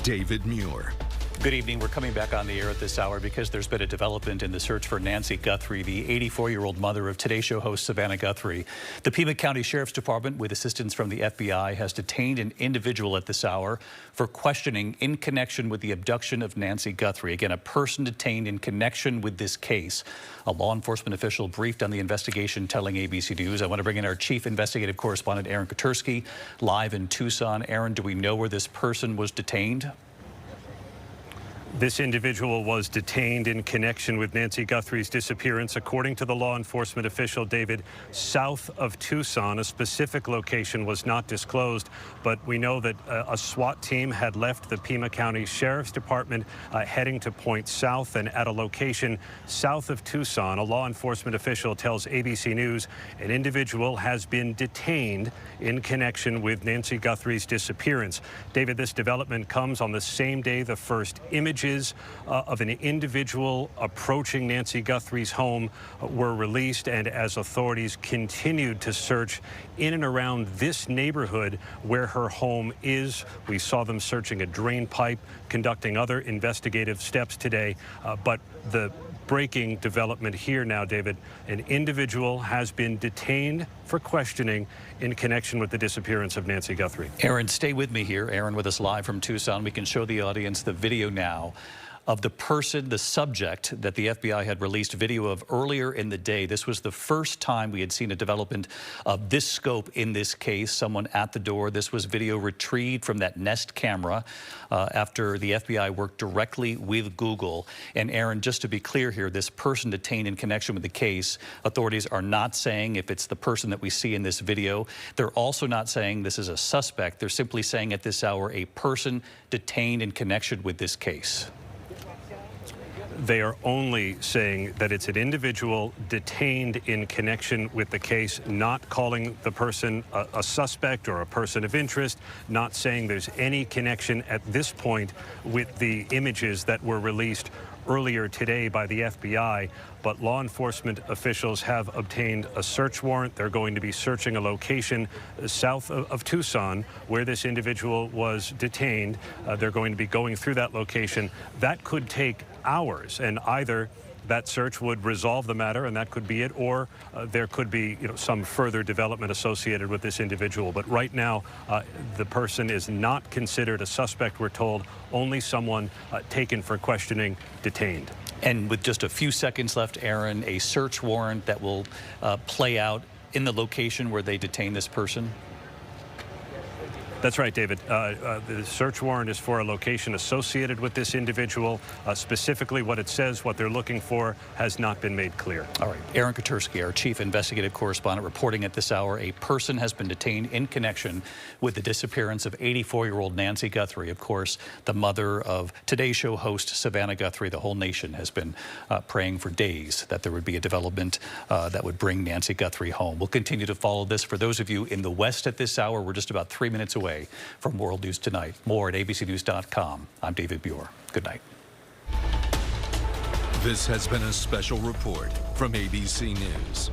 David Muir. Good evening. We're coming back on the air at this hour because there's been a development in the search for Nancy Guthrie, the 84-year-old mother of Today Show host Savannah Guthrie. The Pima County Sheriff's Department, with assistance from the FBI, has detained an individual at this hour for questioning in connection with the abduction of Nancy Guthrie. Again, a person detained in connection with this case. A law enforcement official briefed on the investigation, telling ABC News. I want to bring in our chief investigative correspondent, Aaron Guthrie, live in Tucson. Aaron, do we know where this person was detained? This individual was detained in connection with Nancy Guthrie's disappearance, according to the law enforcement official, David, south of Tucson. A specific location was not disclosed, but we know that a SWAT team had left the Pima County Sheriff's Department heading to point south, and at a location south of Tucson, a law enforcement official tells ABC News an individual has been detained in connection with Nancy Guthrie's disappearance. David, this development comes on the same day the first images of an individual approaching Nancy Guthrie's home were released, and as authorities continued to search in and around this neighborhood where her home is. We saw them searching a drain pipe, conducting other investigative steps today, but the breaking development here now, David, an individual has been detained for questioning in connection with the disappearance of Nancy Guthrie. Aaron, stay with me here. Aaron with us live from Tucson. We can show the audience the video now of the person, the subject that the FBI had released video of earlier in the day. This was the first time we had seen a development of this scope in this case, someone at the door. This was video retrieved from that Nest camera after the FBI worked directly with Google. And Aaron, just to be clear here, this person detained in connection with the case, authorities are not saying if it's the person that we see in this video. They're also not saying this is a suspect. They're simply saying at this hour, a person detained in connection with this case. They are only saying that it's an individual detained in connection with the case, not calling the person a suspect or a person of interest, not saying there's any connection at this point with the images that were released earlier today by the FBI. But law enforcement officials have obtained a search warrant. They're going to be searching a location south of Tucson where this individual was detained. They're going to be going through that location. That could take hours, and either that search would resolve the matter, and that could be it, or there could be some further development associated with this individual. But right now, the person is not considered a suspect, we're told, only someone taken for questioning, detained. And with just a few seconds left, Aaron, a search warrant that will play out in the location where they detain this person? That's right, David. The search warrant is for a location associated with this individual. Specifically what it says, what they're looking for, has not been made clear. All right. Aaron Guthrie, our chief investigative correspondent, reporting at this hour. A person has been detained in connection with the disappearance of 84-year-old Nancy Guthrie, of course, the mother of Today Show host Savannah Guthrie. The whole nation has been praying for days that there would be a development that would bring Nancy Guthrie home. We'll continue to follow this. For those of you in the West at this hour, we're just about 3 minutes away from World News Tonight. More at abcnews.com. I'm David Muir. Good night. This has been a special report from ABC News.